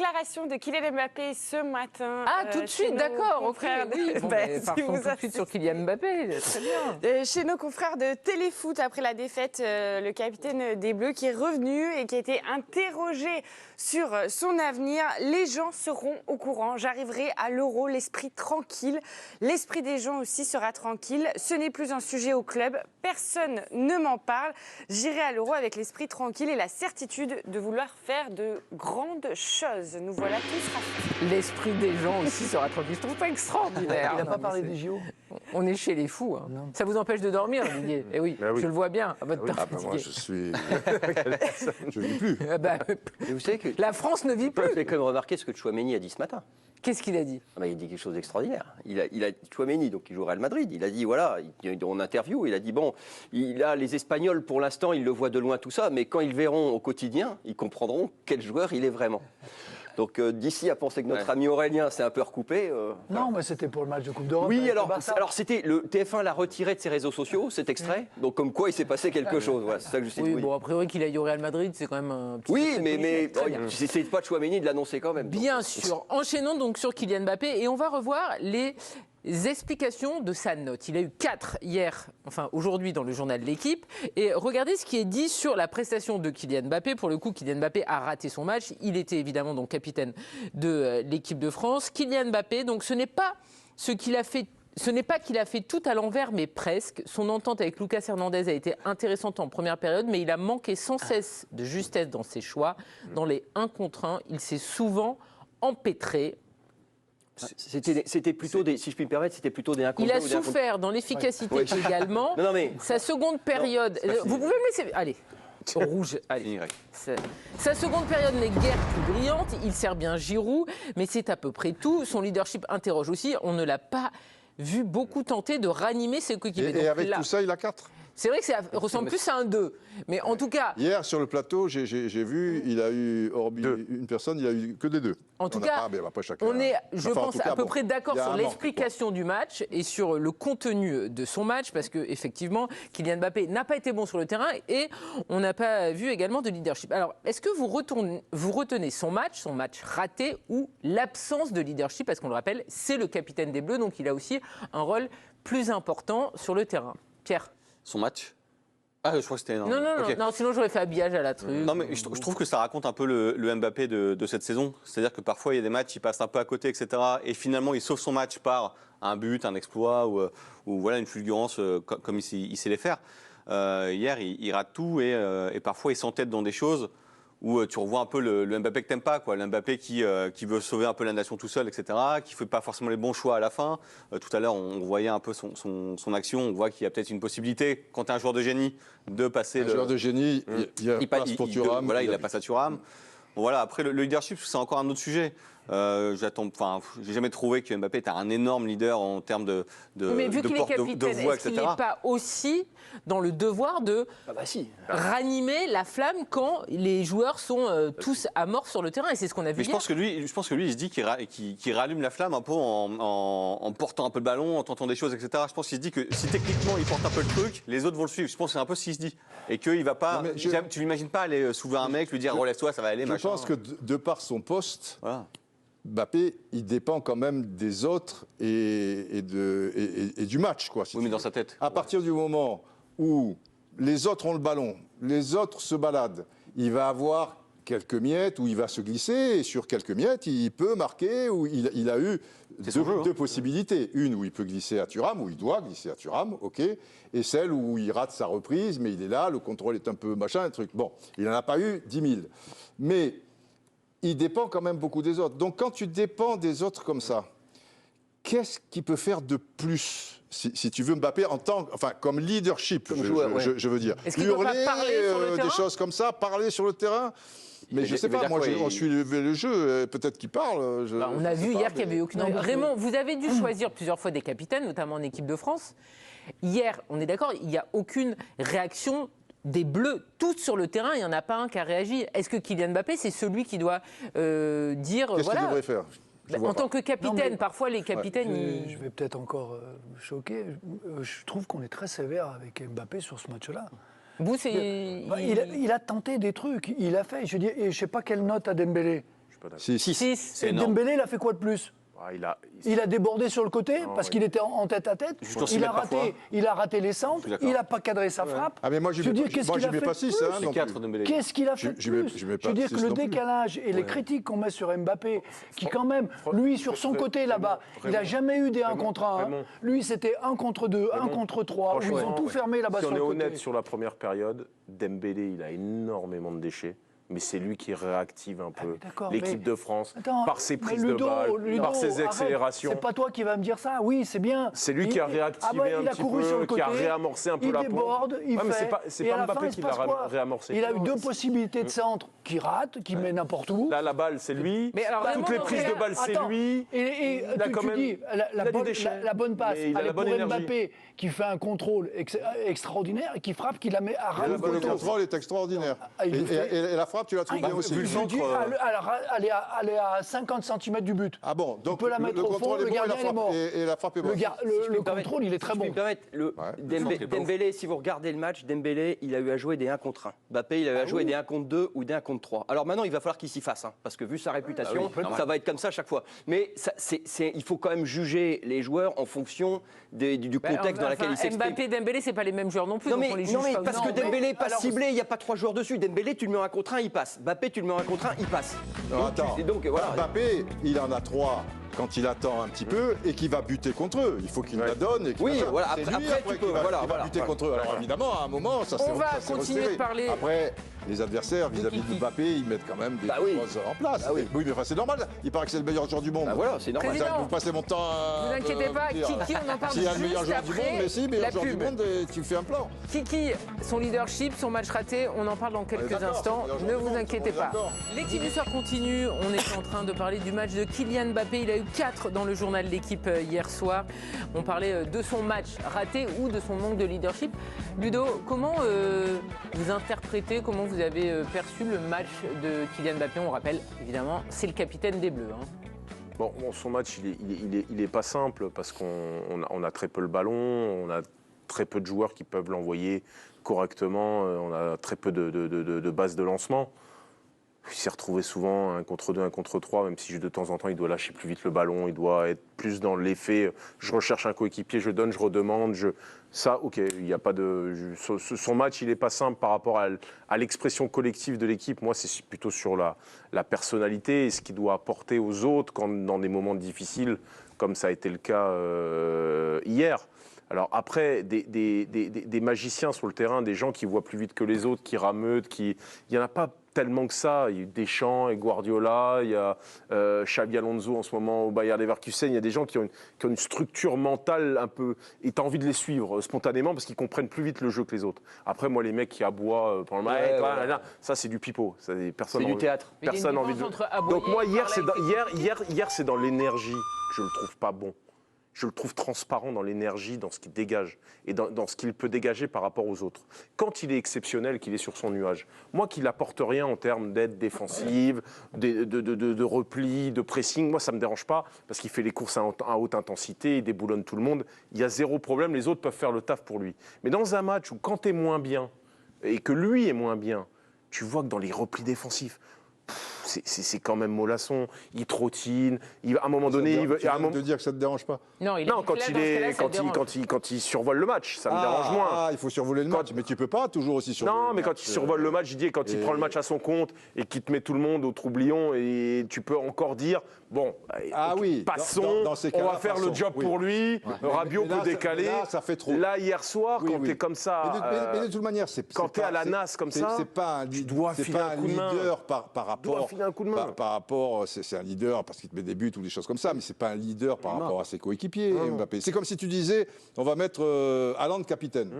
déclaration de Kylian Mbappé ce matin. Ah, tout de suite, d'accord. Ok, oui. Bon, partons tout de suite sur Kylian Mbappé. Très bien. Chez nos confrères de Téléfoot, après la défaite, le capitaine des Bleus qui est revenu et qui a été interrogé sur son avenir. Les gens seront au courant. J'arriverai à l'Euro, l'esprit tranquille. L'esprit des gens aussi sera tranquille. Ce n'est plus un sujet au club. Personne ne m'en parle. J'irai à l'Euro avec l'esprit tranquille et la certitude de vouloir faire de grandes choses. Nous voilà tous rassurés. L'esprit des gens aussi sera tranquille. Je trouve ça extraordinaire. Il n'a pas parlé des JO. On est chez les fous. Hein. Ça vous empêche de dormir, Didier? Eh oui, je le vois bien. À votre moi, je suis. Je ne vis plus. Et vous savez que la France ne vit plus. Vous avez quand même remarqué ce que Tchouaméni a dit ce matin. Qu'est-ce qu'il a dit? Il a dit quelque chose d'extraordinaire. Il a Tchouaméni, donc il joue au Real Madrid. Il a dit voilà, en interview, il a dit bon, les Espagnols pour l'instant, ils le voient de loin tout ça, mais quand ils verront au quotidien, ils comprendront quel joueur il est vraiment. Donc d'ici à penser que notre ami Aurélien s'est un peu recoupé. Non, mais c'était pour le match de Coupe d'Europe. Oui, alors c'était le TF1 l'a retiré de ses réseaux sociaux, cet extrait. Donc comme quoi il s'est passé quelque chose. Voilà, c'est ça que je sais. Oui, bon, a priori qu'il aille au Real Madrid, c'est quand même un petit. Oui, mais j'essaie pas de Tchouaméni de l'annoncer quand même. Bien sûr. Enchaînons donc sur Kylian Mbappé et on va revoir les explications de sa note. Il a eu 4 hier, enfin aujourd'hui dans le journal de l'équipe. Et regardez ce qui est dit sur la prestation de Kylian Mbappé. Pour le coup, Kylian Mbappé a raté son match. Il était évidemment donc capitaine de l'équipe de France. Kylian Mbappé, donc ce n'est pas qu'il a fait tout à l'envers, mais presque. Son entente avec Lucas Hernandez a été intéressante en première période, mais il a manqué sans cesse de justesse dans ses choix. Dans les 1 contre 1, il s'est souvent empêtré. C'était plutôt des, si je puis me permettre, c'était plutôt des inconvénients. Il a souffert dans l'efficacité également. Non, mais sa seconde période. Vous pouvez me laisser. Allez. Rouge, allez. Sa seconde période n'est guère plus brillante. Il sert bien Giroud, mais c'est à peu près tout. Son leadership interroge aussi. On ne l'a pas vu beaucoup tenter de ranimer ses coéquipiers. Et avec tout ça, il a 4. C'est vrai que ça ressemble plus à un 2. Mais en tout cas. Hier, sur le plateau, j'ai vu, il a eu, hormis une personne, il a eu que des 2. En tout cas, on est, je pense, à peu près d'accord sur l'explication du match et sur le contenu de son match, parce qu'effectivement, Kylian Mbappé n'a pas été bon sur le terrain et on n'a pas vu également de leadership. Alors, est-ce que vous retenez son match raté ou l'absence de leadership? Parce qu'on le rappelle, c'est le capitaine des Bleus, donc il a aussi un rôle plus important sur le terrain. Pierre? Son match? Ah, je crois que c'était énorme. Non, sinon j'aurais fait habillage à la truc. Non, mais je trouve que ça raconte un peu le Mbappé de cette saison. C'est-à-dire que parfois, il y a des matchs, il passe un peu à côté, etc. Et finalement, il sauve son match par un but, un exploit ou voilà, une fulgurance comme il sait les faire. Hier, il rate tout et parfois, il s'entête dans des choses où tu revois un peu le Mbappé que t'aimes pas, quoi. Le Mbappé qui veut sauver un peu la nation tout seul, etc., qui fait pas forcément les bons choix à la fin. Tout à l'heure, on voyait un peu son action, on voit qu'il y a peut-être une possibilité, quand tu es un joueur de génie, de passer un joueur de génie, il passe pour Thuram. Voilà, il la passe à Thuram. Bon, voilà, après, le leadership, c'est encore un autre sujet. J'ai jamais trouvé que Mbappé était un énorme leader en termes de mais vu qu'il est capitaine, voix, est-ce etc. qu'il n'est pas aussi dans le devoir de ranimer la flamme quand les joueurs sont tous à mort sur le terrain? Et c'est ce qu'on a vu hier. Je pense que lui, il se dit qu'il rallume la flamme un peu en portant un peu le ballon, en tentant des choses, etc. Je pense qu'il se dit que si techniquement il porte un peu le truc, les autres vont le suivre. Je pense que c'est un peu ce qu'il se dit. Et qu'il va pas. Tu l'imagines pas aller soulever un mec, lui dire relève-toi, ça va aller, machin. Je pense que de par son poste. Voilà. Mbappé, il dépend quand même des autres et du match, quoi. Oui, mais dans sa tête. À partir du moment où les autres ont le ballon, les autres se baladent, il va avoir quelques miettes où il va se glisser, et sur quelques miettes, il peut marquer, où il a eu deux possibilités. Une où il peut glisser à Thuram, où il doit glisser à Thuram, ok, et celle où il rate sa reprise, mais il est là, le contrôle est un peu machin, un truc. Bon, il n'en a pas eu 10 000. Mais il dépend quand même beaucoup des autres. Donc quand tu dépends des autres comme ça, qu'est-ce qu'il peut faire de plus si tu veux Mbappé comme leadership, je veux dire. Est-ce qu'il peut pas parler sur le terrain ? Des choses comme ça, parler sur le terrain. Mais je ne sais pas, moi on suit le jeu, peut-être qu'il parle. On a vu hier qu'il n'y avait aucune... Raymond, vous avez dû choisir plusieurs fois des capitaines, notamment en équipe de France. Hier, on est d'accord, il n'y a aucune réaction des Bleus, toutes sur le terrain, il n'y en a pas un qui a réagi. Est-ce que Kylian Mbappé, c'est celui qui doit dire... Qu'est-ce qu'il devrait faire ? En tant que capitaine, parfois les capitaines... Je vais peut-être encore choquer. Je trouve qu'on est très sévère avec Mbappé sur ce match-là. Vous, c'est... Il a tenté des trucs, il a fait. Je ne sais pas quelle note à Dembélé. pas d'accord. 6. 6. Et Dembélé, il a fait quoi de plus? Ah, Il a débordé sur le côté Non, parce qu'il était en tête à tête. Juste en 6 mètres parfois. Il a raté les centres. Je suis d'accord. Il n'a pas cadré sa frappe. Ah mais moi je veux dire, qu'est-ce qu'il a mets fait pas de 6 plus hein, C'est non 4 plus. Dembélé. Qu'est-ce qu'il a fait de Je mets- plus je mets pas veux dire six que le non plus. décalage et les critiques qu'on met sur Mbappé, qui quand même, lui sur son côté là-bas, il n'a jamais eu des 1 contre 1. Raymond. Lui c'était 1 contre 2, 1 contre 3, où ils ont Franchement, tout fermé là-bas Si sur on est le honnête côté. sur la première période, Dembélé, il a énormément de déchets. Mais c'est lui qui réactive un peu d'accord, l'équipe mais- de France Attends, par ses mais prises Ludo, de balles, Ludo, par ses arrête, accélérations. C'est pas toi qui vas me dire ça. Oui, c'est bien. C'est lui qui a réactivé il un a petit couru sur le peu, qui a côté, réamorcé un peu il la pompe. déborde, il Ouais, mais fait. c'est et pas à la Mbappé fin, il qui se l'a passe quoi réamorcé. Il a eu 2 possibilités de centre qui ratent, qui met n'importe où. Là, la balle, c'est lui. Mais alors, Toutes Raymond, les prises de balles, c'est Attends, lui. Et Il a tu quand même- dis, il a du déchet. la bonne passe, Mais il a elle la est pour bonne énergie. Mbappé qui fait un contrôle extraordinaire et qui frappe, qui la met à ras Le de poteau. contrôle est extraordinaire. Ah, il Et, le fait. et la frappe, tu l'as trouvé bien aussi. vu le Je dis, centre, elle est à 50 cm du but. Ah bon, donc peut la mettre au fond, contrôle le est bon et la gardien, il est frappe- mort. et la frappe est Le, bonne. gar- Si je le puis me permettre- contrôle, il est très si je bon. puis me permettre, Dembélé, si vous regardez le match, Dembélé, il a eu à jouer des 1 contre 1. Mbappé, il a eu à jouer des 1 contre 2 ou des 1 contre 3. Alors maintenant, il va falloir qu'il s'y fasse, hein, parce que vu sa réputation, ça va être comme ça à chaque fois. Mais il faut quand même juger les joueurs en fonction du contexte dans lequel ils s'expriment. Mbappé, Dembélé, c'est pas les mêmes joueurs non plus. Non donc mais, on les non, juge mais pas parce aussi. que Dembélé n'est pas alors- ciblé, il n'y a pas 3 joueurs dessus. Dembélé, tu le mets en 1 contre 1, il passe. Mbappé, tu le mets en 1 contre 1, il passe. Non, attends. Et donc, voilà. Mbappé, il en a 3 quand il attend un petit peu et qui va buter contre eux. Il faut qu'il la donne. Et qu'il Oui, fasse ça. voilà, C'est après, lui, tu peux, qui va, voilà, qui va voilà. buter contre eux. Alors évidemment, à un moment, ça s'est On va ça s'est continuer de resserré. parler. Après, les adversaires vis-à-vis Kiki. de Mbappé, ils mettent quand même des Bah oui. choses en place. Bah oui. Mais enfin, c'est normal. Il paraît que c'est le meilleur joueur du monde. Bah voilà, c'est normal. Président. Vous passez mon temps à. Ne vous inquiétez pas, dire. Kiki, on en parle S'il y a le meilleur juste joueur du monde, après mais si, la meilleur joueur du pub. monde, et tu fais un plan. Kiki, son leadership, son match raté, on en parle dans quelques d'accord, instants. c'est le Ne meilleur vous joueur du inquiétez monde, pas. d'accord. L'équipe du soir continue. On est en train de parler du match de Kylian Mbappé. Il a eu 4 dans le journal de l'équipe hier soir. On parlait de son match raté ou de son manque de leadership. Ludo, comment vous interprétez, comment vous avez perçu le match de Kylian Mbappé? On rappelle, évidemment, c'est le capitaine des Bleus. hein. Bon, son match, il est pas simple parce qu'on a très peu le ballon, on a très peu de joueurs qui peuvent l'envoyer correctement, on a très peu de bases de lancement. Il s'est retrouvé souvent 1 contre 2, 1 contre 3, même si de temps en temps il doit lâcher plus vite le ballon, il doit être plus dans l'effet. Je recherche un coéquipier, je donne, je redemande. Ça, ok, il n'y a pas de. Son match, il n'est pas simple par rapport à l'expression collective de l'équipe. Moi, c'est plutôt sur la personnalité et ce qu'il doit apporter aux autres dans des moments difficiles, comme ça a été le cas hier. Alors après, des magiciens sur le terrain, des gens qui voient plus vite que les autres, qui rameutent, il n'y en a pas tellement que ça. Il y a eu Deschamps et Guardiola, il y a Xabi Alonso en ce moment au Bayer Leverkusen. Il y a des gens qui ont une structure mentale un peu... Et tu as envie de les suivre spontanément parce qu'ils comprennent plus vite le jeu que les autres. Après, moi, les mecs qui aboient pendant le match, ça c'est du pipeau. Personne C'est du théâtre. Mais il y a une Personne n'a envie de... différence entre aboyer Donc moi, et hier, parler c'est dans l'énergie que je le trouve pas bon. Je le trouve transparent dans l'énergie, dans ce qu'il dégage et dans ce qu'il peut dégager par rapport aux autres. Quand il est exceptionnel, qu'il est sur son nuage, moi qui n'apporte rien en termes d'aide défensive, de repli, de pressing, moi ça ne me dérange pas parce qu'il fait les courses à haute intensité, il déboulonne tout le monde, il y a zéro problème, les autres peuvent faire le taf pour lui. Mais dans un match où quand tu es moins bien et que lui est moins bien, tu vois que dans les replis défensifs, c'est quand même mollasson. Il trottine. À un moment donné, il veut. Tu viens de dire que ça te dérange pas. Non, il Non, dit que là, dans ce cas-là, ça le dérange. quand il survole le match, ça me dérange moins. Ah, il faut survoler le match, mais tu peux pas toujours aussi survoler. Non, le mais quand match, il survole le match, je dis, quand il prend le match à son compte et qu'il te met tout le monde au troublion, et tu peux encore dire, bon, Ah oui, passons, dans ces on cas-là, va faire passons, le job oui. pour lui, Rabiot Mais là, peut décaler. là, ça fait trop. Là, hier soir, Oui, quand oui. t'es comme ça, Mais de toute manière, quand t'es à la nasse comme ça, c'est pas un, tu dois c'est filer pas un un coup de main. leader par dois rapport. filer un coup de main. Par rapport, c'est un leader parce qu'il te met des buts ou des choses comme ça, mais c'est pas un leader par rapport à ses coéquipiers. Mbappé. C'est comme si tu disais, on va mettre Haaland capitaine.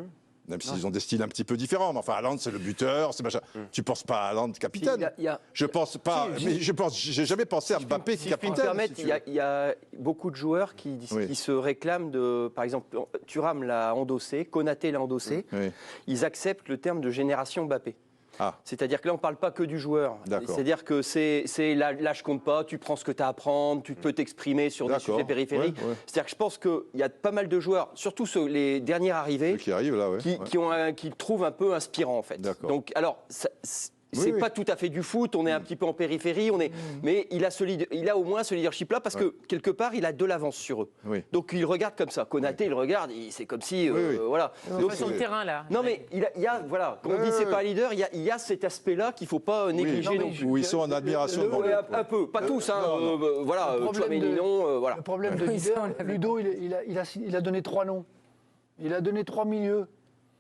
Même s'ils ont des styles un petit peu différents, mais enfin Haaland c'est le buteur, c'est machin. Tu penses pas à Haaland capitaine? Je pense pas, mais j'ai jamais pensé à Mbappé Si je puis me capitaine. permettre, si tu il y a beaucoup de joueurs qui se réclament de, par exemple, Thuram l'a endossé, Konaté l'a endossé, veux. Oui. ils acceptent le terme de génération Mbappé. Ah. C'est-à-dire que là, on ne parle pas que du joueur. D'accord. C'est-à-dire que l'âge compte pas, tu prends ce que tu as à apprendre, tu peux t'exprimer sur des D'accord. sujets périphériques. Ouais, ouais. C'est-à-dire que je pense qu'il y a pas mal de joueurs, surtout les derniers arrivés, Ceux qui arrivent là, ouais. qui trouvent un peu inspirant en fait. D'accord. Donc, alors, c'est oui. pas tout à fait du foot, on est un petit peu en périphérie, mais il a au moins ce leadership-là parce que quelque part, il a de l'avance sur eux. Oui. Donc il regarde comme ça. Konaté, il regarde, c'est comme si, oui. voilà. Donc, Sur le terrain, là. non mais il y a voilà, quand on dit c'est pas un leader, il y a cet aspect-là qu'il faut pas négliger non, non mais plus. Où ils sont en admiration devant Ouais, lui. un peu, pas tous, hein. Voilà, Le problème Tchouaméni, de- non, voilà. Le problème de Ça, on leader, l'avait. Ludo, il a donné 3 noms. Il a donné 3 milieux.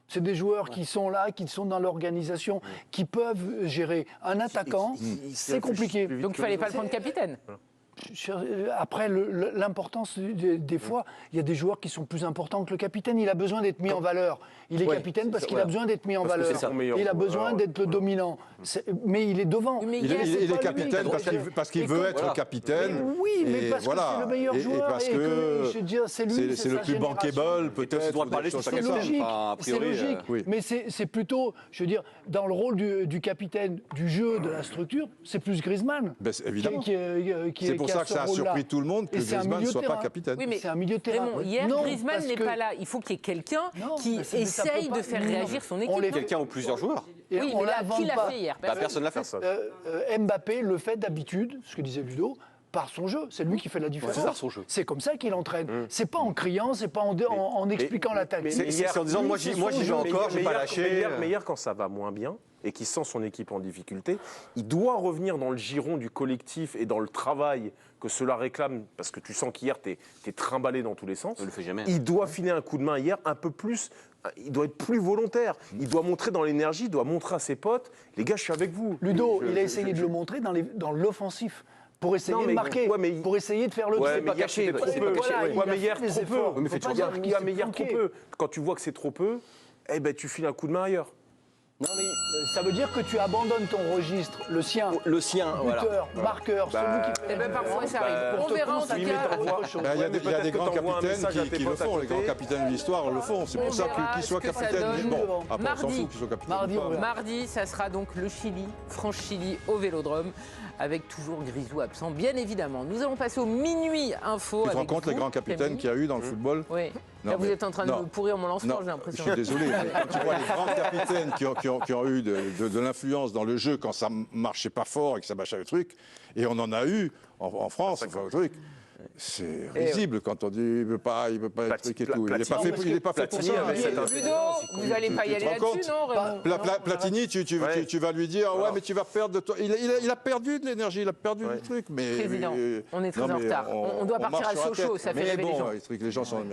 C'est des joueurs qui sont là, qui sont dans l'organisation, qui peuvent gérer. Un attaquant, c'est compliqué. Donc il fallait pas le prendre capitaine. Après, l'importance des fois, il y a des joueurs qui sont plus importants que le capitaine. Il a besoin d'être mis en valeur. Il est Ouais, capitaine parce c'est- qu'il a voilà. besoin d'être mis en Parce que valeur. c'est ça. Il a besoin d'être le dominant. Mais il est devant. Mais Il hier, est, c'est il est pas lui. capitaine parce qu'il veut être Voilà. capitaine. Oui, mais Et parce que voilà. c'est le meilleur Et joueur. parce et que je veux dire, c'est lui. c'est le sa plus bankable, génération. peut-être. tu dois ou parler des sur choses sa C'est comme ça. capitaine. logique, Enfin, a c'est priori, logique. oui. Mais c'est plutôt, je veux dire, dans le rôle du capitaine, du jeu, de la structure, c'est plus Griezmann. Ben, évidemment. Qui C'est pour a ça que ce ça a rôle-là. surpris tout le monde que Et c'est un Griezmann ne milieu soit de pas terrain. capitaine. Oui, mais C'est un milieu de terrain. Raymond, hier, Non, Griezmann parce n'est que- pas là. Il faut qu'il y ait quelqu'un Non, qui mais ça peut essaye pas- de faire non. réagir son On équipe. les- non Quelqu'un ou plusieurs joueurs. Et Oui, on mais là, l'invente qui l'a pas. fait hier Bah, personne l'a fait. Mbappé le fait d'habitude, ce que disait Ludo, par son jeu. C'est lui qui fait la différence. c'est par son jeu. C'est comme ça qu'il entraîne. C'est pas en criant, c'est pas en expliquant la tactique. C'est en disant, moi, j'y vais encore, j'ai pas lâché. Mais hier, quand ça va moins bien et qu'il sent son équipe en difficulté, il doit revenir dans le giron du collectif et dans le travail que cela réclame, parce que tu sens qu'hier, tu es trimballé dans tous les sens. Il le fait jamais. Il doit filer un coup de main hier un peu plus, il doit être plus volontaire. Il doit montrer dans l'énergie, il doit montrer à ses potes, les gars, je suis avec vous. Ludo, il a essayé de le montrer dans l'offensif. Pour essayer Non, de mais- marquer, ouais, mais- pour essayer de faire le Ouais, truc. mais hier, caché, c'était trop c'est peu. pas caché, Voilà, il Ouais, a mais fait hier, des trop efforts. peu. Oui, mais Faut fait pas toujours. dire Il qu'il y a s'est hier trop planqué. peu. Quand tu vois que c'est trop peu, eh ben, tu files un coup de main ailleurs. Non, mais ça veut dire que tu abandonnes ton registre, le sien, Le sien, voilà. buteur, marqueur, celui qui fait. Eh ben, parfois, ça arrive. Pour On te verra en tout consacrer cas. à autre chose. Ben, il y a Ouais, des, mais il y a des peut-être grands que t'envoies un capitaines message à tes qui le potes à font. Les côté. grands capitaines de l'histoire le font. C'est On pour ça verra qu'ils soient ce que ça capitaines. donne. Bon, après, on s'en Mardi. fout qu'ils soient capitaines. Mardi, on verra. Mardi, ça sera donc le Chili, France-Chili au Vélodrome, avec toujours Grisou absent, bien évidemment. Nous allons passer au minuit info. Tu te rends avec compte les vous, grands capitaines Camille. qu'il y a eu dans le football? Oui. Non, Là, vous mais- êtes en train de non. me pourrir mon lancement, Non, j'ai je l'impression. suis désolé, mais quand tu vois les grands capitaines qui ont eu de l'influence dans le jeu quand ça marchait pas fort et que ça marchait le truc, et on en a eu en France, enfin, le truc. C'est risible quand on dit il veut pas être truc et tout. Il n'est pas fait, il est pas fait pour Platini ça. avait cette Ludo, vous n'allez pas y Tu aller te rends là-dessus, compte non, Raymond Platini, tu vas lui dire ouais mais tu vas perdre de toi. Il a perdu de l'énergie, il a perdu du truc. Mais Président, on est très non, en mais retard. On doit partir marche à sur la Sochaux, tête. ça fait Mais rêver les bon, gens. les gens sont